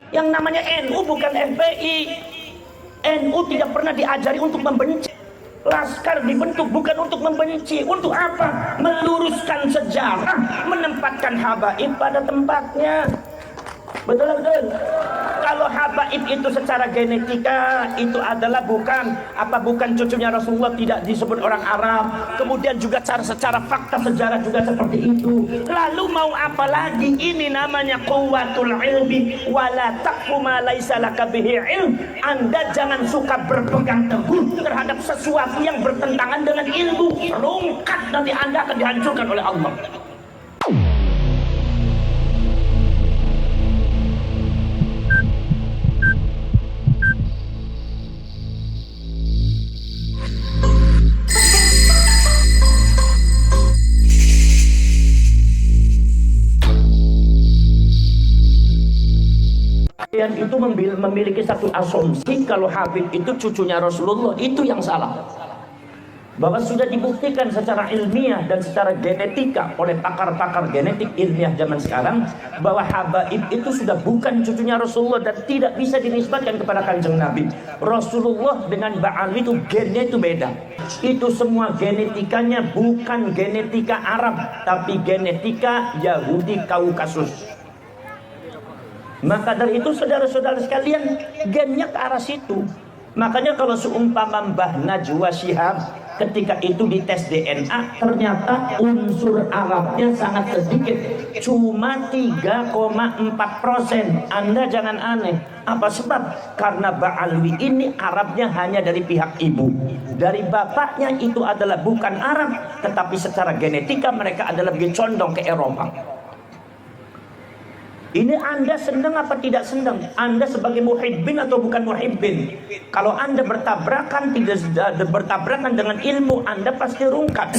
Yang namanya NU bukan FPI. NU tidak pernah diajari untuk membenci. Laskar dibentuk bukan untuk membenci. Untuk apa? Meluruskan sejarah, menempatkan habaib pada tempatnya. Betul. Kalau habaib itu secara genetika itu adalah bukan cucunya Rasulullah, tidak disebut orang Arab. Kemudian juga secara fakta sejarah juga seperti itu. Lalu mau apa lagi? Ini namanya quwwatul ilmi wala taqfu ma laisa laka bihi ilm. Anda jangan suka berpegang teguh terhadap sesuatu yang bertentangan dengan ilmu. Rungkat, nanti Anda akan dihancurkan oleh Allah. Yang itu memiliki satu asumsi kalau Habib itu cucunya Rasulullah, itu yang salah. Bahwa sudah dibuktikan secara ilmiah dan secara genetika oleh pakar-pakar genetik ilmiah zaman sekarang bahwa Habaib itu sudah bukan cucunya Rasulullah dan tidak bisa dinisbatkan kepada Kanjeng Nabi. Rasulullah dengan Ba'alwi itu gennya itu beda. Itu semua genetikanya bukan genetika Arab, tapi genetika Yahudi Kaukasus. Maka dari itu saudara-saudara sekalian, gennya ke arah situ. Makanya kalau seumpama Mbah Najwa Shihab ketika itu dites DNA, ternyata unsur Arabnya sangat sedikit, cuma 3,4%. Anda jangan aneh. Apa sebab? Karena Ba'alwi ini Arabnya hanya dari pihak ibu. Dari bapaknya itu adalah bukan Arab, tetapi secara genetika mereka adalah lebih condong ke Eropa. Ini Anda senang apa tidak senang? Anda sebagai muhibbin atau bukan muhibbin? Kalau Anda bertabrakan dengan ilmu, Anda pasti rungkat.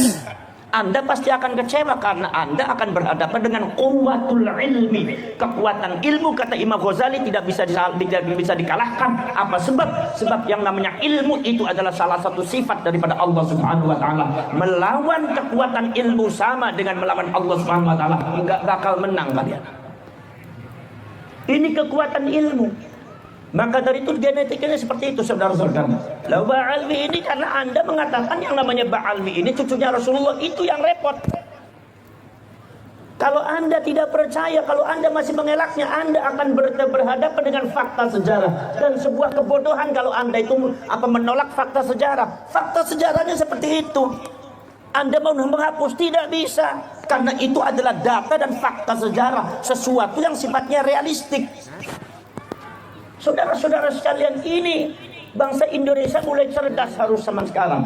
Anda pasti akan kecewa karena Anda akan berhadapan dengan quwwatul ilmi. Kekuatan ilmu, kata Imam Ghazali, tidak bisa dikalahkan. Apa sebab? Sebab yang namanya ilmu itu adalah salah satu sifat daripada Allah Subhanahu wa taala. Melawan kekuatan ilmu sama dengan melawan Allah Subhanahu wa taala. Enggak bakal menang kalian. Ini kekuatan ilmu. Maka dari itu genetikanya seperti itu, saudara-saudara. Lalu Ba'alwi ini karena Anda mengatakan yang namanya Ba'alwi ini cucunya Rasulullah, itu yang repot. Kalau Anda tidak percaya, kalau Anda masih mengelaknya, Anda akan berhadapan dengan fakta sejarah. Dan sebuah kebodohan kalau Anda itu menolak fakta sejarah. Fakta sejarahnya seperti itu. Anda mau menghapus, tidak bisa. Karena itu adalah data dan fakta sejarah, sesuatu yang sifatnya realistik. Saudara-saudara sekalian, ini bangsa Indonesia mulai cerdas harus zaman sekarang.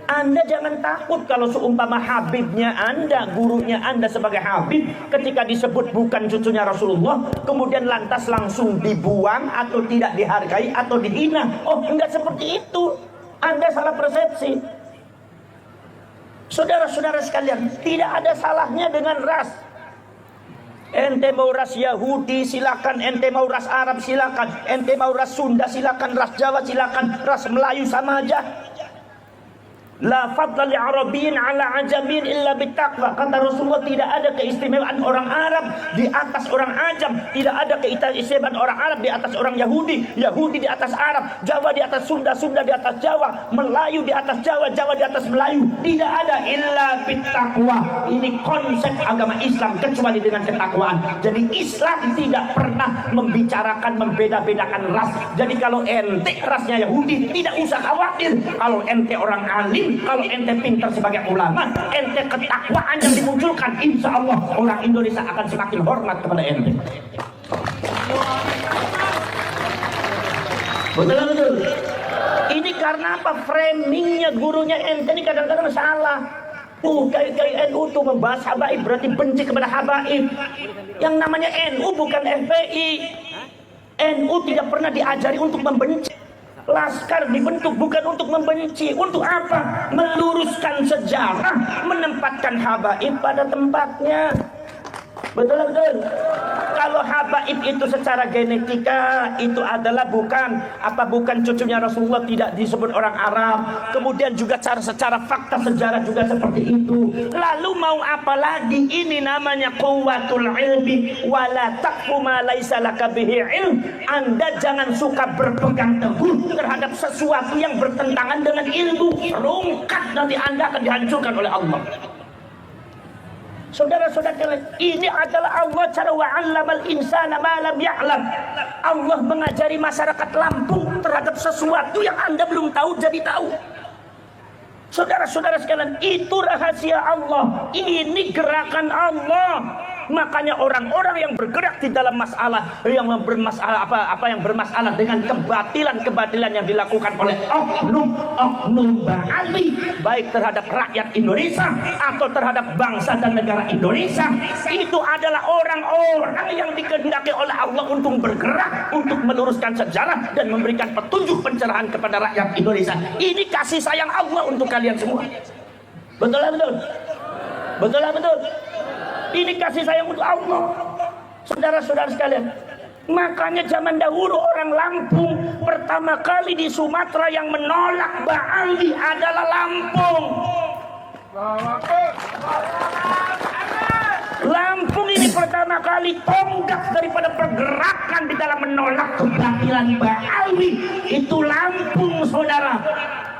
Anda jangan takut kalau seumpama Habibnya Anda, gurunya Anda sebagai Habib, ketika disebut bukan cucunya Rasulullah, kemudian lantas langsung dibuang atau tidak dihargai atau dihina. Oh, enggak seperti itu. Anda salah persepsi. Saudara-saudara sekalian, tidak ada salahnya dengan ras. Ente mau ras Yahudi silakan, ente mau ras Arab silakan, ente mau ras Sunda silakan, ras Jawa silakan, ras Melayu sama aja. La fadla li Arabiyyin ala ajamin illa bittaqwa. Kata Rasulullah, tidak ada keistimewaan orang Arab di atas orang Ajam, tidak ada keistimewaan orang Arab di atas orang Yahudi, Yahudi di atas Arab, Jawa di atas Sunda, Sunda di atas Jawa, Melayu di atas Jawa, Jawa di atas Melayu. Tidak ada illa bittaqwa. Ini konsep agama Islam kecuali dengan ketakwaan. Jadi Islam tidak pernah membicarakan membeda-bedakan ras. Jadi kalau ente rasnya Yahudi, tidak usah khawatir. Kalau ente orang alim, kalau ente pintar sebagai ulama, ente ketakwaan yang dimunculkan, insya Allah orang Indonesia akan semakin hormat kepada ente. Betul. Ini karena apa? Framingnya gurunya ente ini kadang-kadang salah. NU itu membahas habaib berarti benci kepada habaib. Yang namanya NU bukan FPI. NU tidak pernah diajari untuk membenci. Laskar dibentuk bukan untuk membenci. Untuk apa? Meluruskan sejarah, menempatkan habaib pada tempatnya. Betul. Kalau habaib itu secara genetika itu adalah bukan cucunya Rasulullah, tidak disebut orang Arab. Kemudian juga secara fakta sejarah juga seperti itu. Lalu mau apa lagi? Ini namanya quwwatul ilmi wala taqfu ma laisa laka bihi ilm. Anda jangan suka berpegang teguh terhadap sesuatu yang bertentangan dengan ilmu. Rungkat, nanti Anda akan dihancurkan oleh Allah. Saudara-saudara, ini adalah Allah cara wa'allamal insana ma lam ya'lam. Allah mengajari masyarakat Lampung terhadap sesuatu yang Anda belum tahu jadi tahu. Saudara-saudara sekalian, itu rahasia Allah. Ini gerakan Allah. Makanya orang-orang yang bergerak di dalam masalah yang bermasalah dengan kebatilan yang dilakukan oleh oknum Ba'ali, baik terhadap rakyat Indonesia atau terhadap bangsa dan negara Indonesia, itu adalah orang-orang yang dikehendaki oleh Allah untuk bergerak, untuk meluruskan sejarah dan memberikan petunjuk pencerahan kepada rakyat Indonesia. Ini kasih sayang Allah untuk kalian semua. Betul. Ini kasih sayang untuk Allah. Saudara-saudara sekalian, makanya zaman dahulu orang Lampung pertama kali di Sumatera yang menolak Ba'ali adalah Lampung. Lampung ini pertama kali tonggak daripada pergerakan di dalam menolak kebatilan Ba'ali itu Lampung, saudara.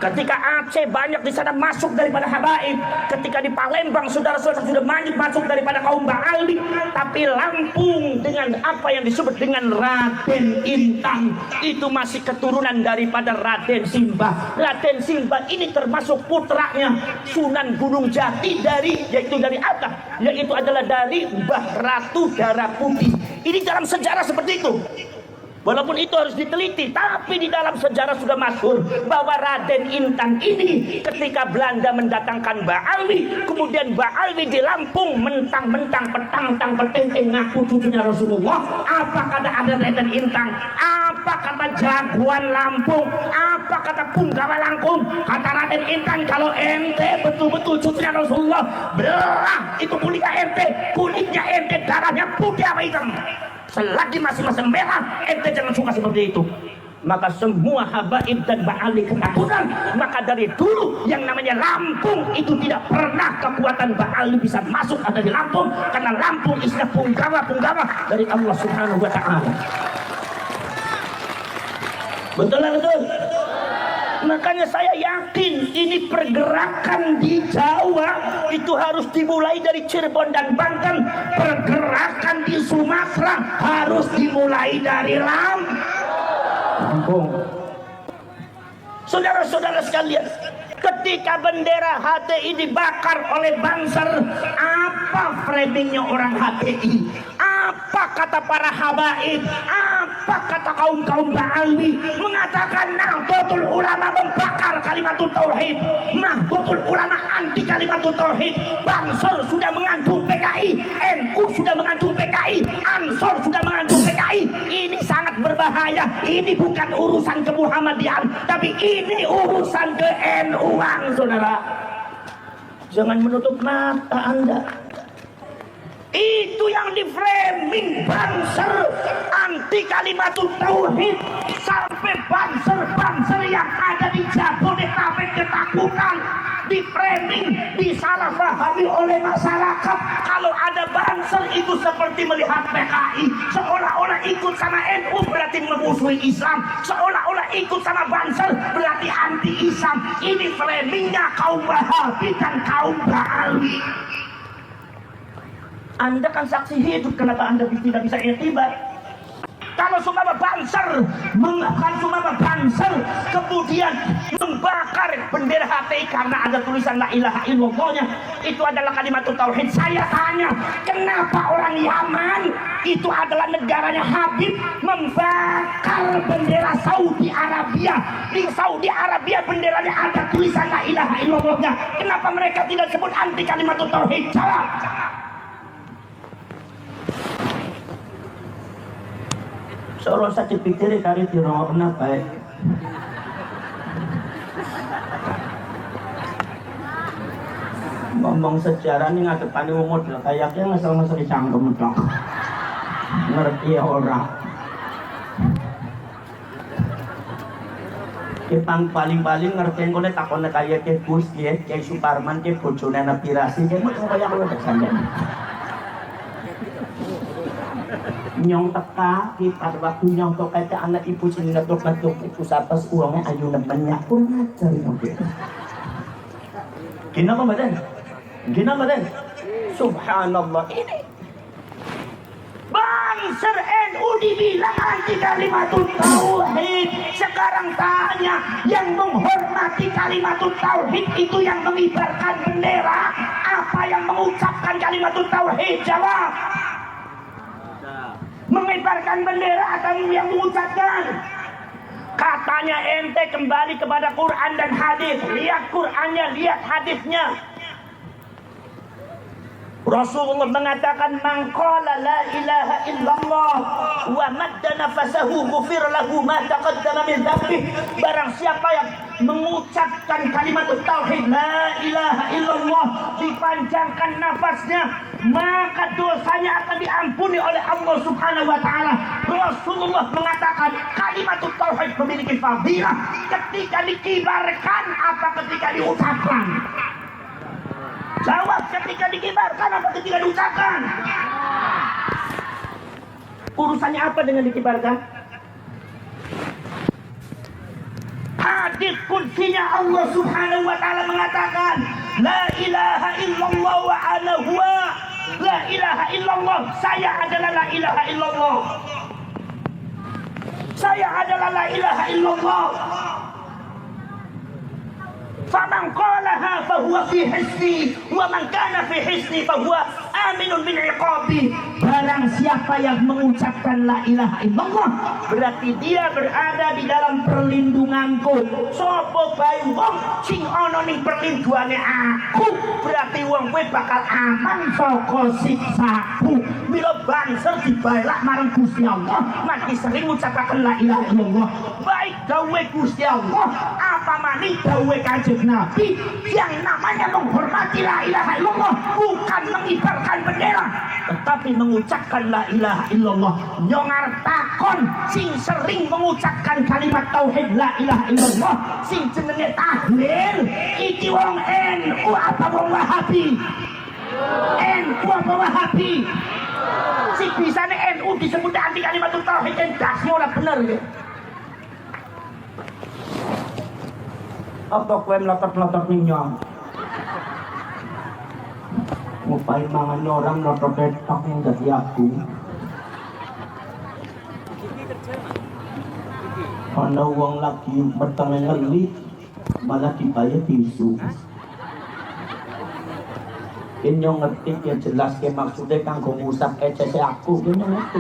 Ketika Aceh banyak di sana masuk daripada habaib, ketika di Palembang saudara-saudara sudah banyak masuk daripada kaum Ba'ali, tapi Lampung dengan apa yang disebut dengan Raden Intan itu masih keturunan daripada Raden Simbah. Raden Simbah ini termasuk putranya Sunan Gunung Jati yaitu adalah dari Mbah Ratu Darah Putih. Ini dalam sejarah seperti itu. Walaupun itu harus diteliti, tapi di dalam sejarah sudah masyhur bahwa Raden Intan ini ketika Belanda mendatangkan Ba'ali, kemudian Ba'ali di Lampung mentang-mentang petang-peteng ngaku cucunya Rasulullah. Apa kata ada Raden Intan? Apa kata jagoan Lampung? Apa kata punggawa Lampung? Kata Raden Intan, kalau ente betul-betul cucunya Rasulullah, belah itu kulitnya ente darahnya putih apa hitam. Selagi masih merah, ente jangan suka seperti itu. Maka semua habaib dan Ba'ali ketakutan. Maka dari dulu yang namanya Lampung itu tidak pernah kekuatan Ba'ali bisa masuk ada di Lampung, karena Lampung isinya punggawa dari Allah Subhanahu wa Ta'ala. Betul. Makanya saya yakin ini pergerakan di Jawa itu harus dimulai dari Cirebon dan Banten. Pergerakan di Sumatera harus dimulai dari Lampung. Saudara-saudara sekalian, ketika bendera HTI dibakar oleh Banser, apa framingnya orang HTI? Apa kata para habaib? Apa kata kaum Ba'ali? Mengatakan Nahdlatul Ulama membakar kalimatul tauhid, Nahdlatul Ulama anti kalimatul tauhid. Banser sudah mengantung PKI, NU sudah mengantung PKI, Ansor sudah mengantung PKI. Ini sangat berbahaya. Ini bukan urusan kemuhammadian, tapi ini urusan ke NU-an, saudara. Jangan menutup mata Anda. Itu yang di framing Banser anti kalimatul tauhid, sampai Banser yang ada di Jabodetabek ketakutan, di framing, disalahpahami oleh masyarakat. Kalau ada Banser itu seperti melihat PKI, seolah-olah ikut sama NU berarti memusuhi Islam, seolah-olah ikut sama Banser berarti anti Islam. Ini framingnya kaum Wahabi dan kaum Ba'ali. Anda kan saksi hidup, kenapa Anda tidak bisa iktibar? Kalau sumama Banser kemudian membakar bendera HTI karena ada tulisan la ilaha illallahnya, itu adalah kalimat tauhid. Saya tanya, kenapa orang Yaman itu adalah negaranya Habib membakar bendera Saudi Arabia? Di Saudi Arabia benderanya ada tulisan la ilaha illallahnya. Kenapa mereka tidak sebut anti kalimat tauhid? Jawab. Seorang sakit pikir kari tirawak kenapa ya? ngomong sejarah nih ngadepane wong model kayaknya ngasal-ngasal dicangkem tok. Ngerti ora? Kita paling-paling ngerti kone takone kaya ke Gus ya, Kyai Suparman ke bojone Nabi Rasi, kayak macam kaya kowe kesandang. Nyong teka pada waktu nyong tok kaya anak ibu sini ngetuk-ngetuk ibu sapas uangnya ayu nemennya pun ngajar nyong. Gina apa badan? Gina badan? Subhanallah ini. Banser NU dibilang anti kalimatut tauhid. Sekarang tanya, yang menghormati kalimatut tauhid itu yang mengibarkan bendera, apa yang mengucapkan kalimatut tauhid? Jawab. Mengibarkan bendera atau yang mengucapkan? Katanya ente kembali kepada Quran dan hadis. Lihat Qurannya, lihat hadisnya. Rasulullah mengatakan man qala la ilaha illallah wa madda nafasahu ghufir lahu ma taqaddama min dhanbi. Barang siapa yang mengucapkan kalimat tauhid la ilaha illallah, dipanjangkan nafasnya, maka dosanya akan diampuni oleh Allah Subhanahu wa taala. Rasulullah mengatakan kalimat tauhid memiliki fadilah ketika dikibarkan apa ketika diucapkan? Jawab, ketika dikibarkan apa ketika diucapkan? Urusannya apa dengan dikibarkan? Hadis qudsinya Allah Subhanahu wa taala mengatakan, la ilaha illallah wa ana huwa. La ilaha illallah, saya adalah la ilaha illallah. Saya adalah la ilaha illallah. Faman qalaha fahuwa fi hisni wa man kana fi hisni fahuwa aminun min iqabi. Barang siapa yang mengucapkan la ilaha illallah, berarti dia berada di dalam perlindunganku. Sopo bae wong sing ana ning perlindungane aku, berarti wong kowe bakal aman saka siksaku. Bila bangsa dibalak marang Gusti Allah, mati sering ngucapaken la ilaha illallah. Baik dawuh Gusti Allah, apa maning dawuh Kanjeng Nabi, yang namanya menghormati la ilaha illallah bukan mengibarkan bendera, tetapi mengucapkan la ilaha illallah. Nyong arep takon sing sering mengucapkan kalimat tauhid la ilaha illallah, sing jenenge tahlil, iki wong NU apa wong Wahabi? NU apa Wahabi? Sing bisane NU disebut anti kalimat tauhid dan dasmu ora bener ya. Apa kowe melotot-melotot ning nyong? Ngupai mangan orang melotot tok yang dadi aku. Ana wong lagi petenge ngeli malah dibayar tisu. Nyong ngerti ya jelas ke maksudnya kanggo ngusap ecese aku. Nyong ngerti.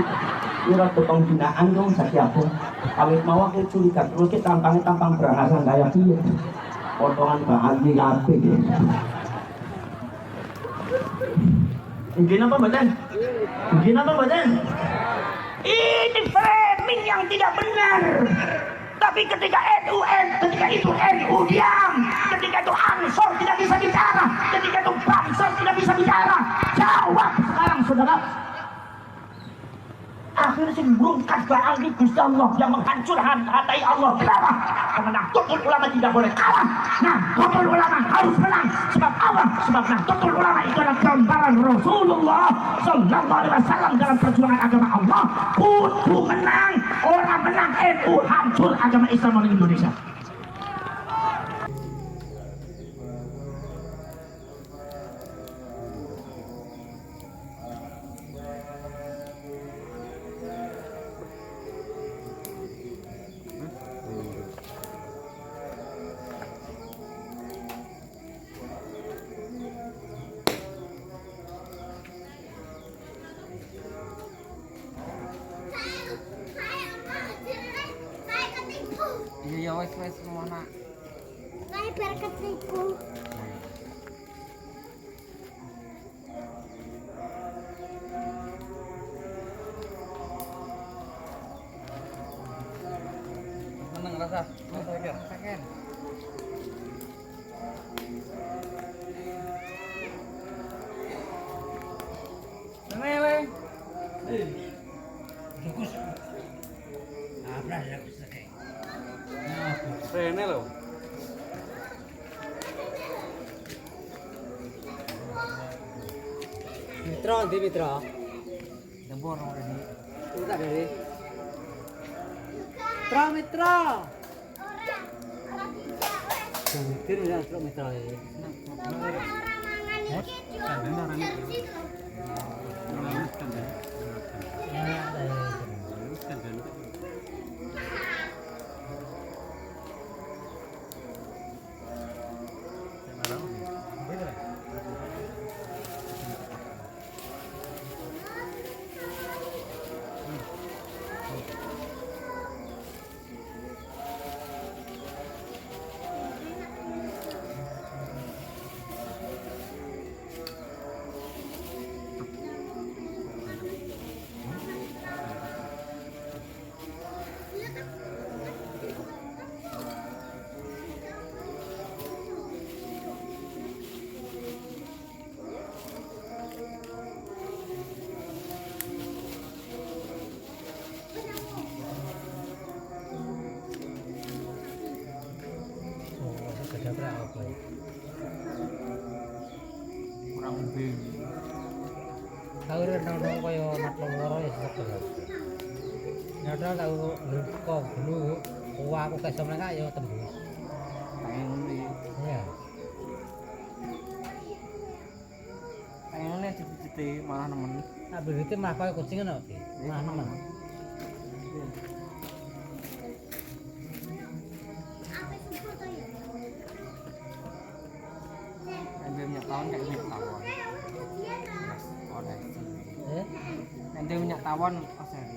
Ira tukang binaan dong sak aku. Awit mau aku curiga terus ki tampangnya tampang berangasan kaya piye. Potongan bahagia kabeh ya. Mungkin apa badan? Mungkin apa badan? Ini framing yang tidak benar. Tapi ketika ketika itu NU diam, ketika itu Ansor tidak bisa bicara, ketika itu Bangsa tidak bisa bicara. Jawab sekarang saudara. Akhirnya sing berungkat barang di Gusti Allah yang menghancurkan hati Allah. Kenapa? Karena Nahdlatul Ulama tidak boleh kalah. Nahdlatul Ulama harus menang. Sebab apa? Sebab Nahdlatul Ulama itu adalah gambaran Rasulullah Sallallahu Alaihi Wasallam dalam perjuangan agama Allah. Kudu menang. Orang menang NU hancur agama Islam di Indonesia. Iya wes mana? Saya berkat ibu. Menang rasa. Sakit. Rene loh. Mitra, di Mitra. Debor orang ini. Udah dari. Mitra. Jangan mikir ya, Mitra ini. Orang-orang mangan iki Kurang lebih. Tahu rendang-rendang kaya naklong loro ya sesek. Nyata tahu kok dulu kuah aku kesem mereka ya tembus. Pengen ini. Iya. Pengen ini citi-citi malah nemen. Nah, begitu malah kaya kucing kan, Oke. Malah nemen. Nanti minyak tawon kayak minyak tawon. Oh, deh. Nanti minyak tawon oh seri.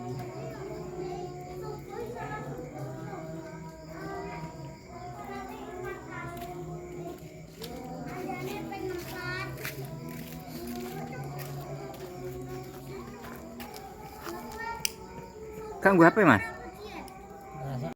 Kan gue HP mas?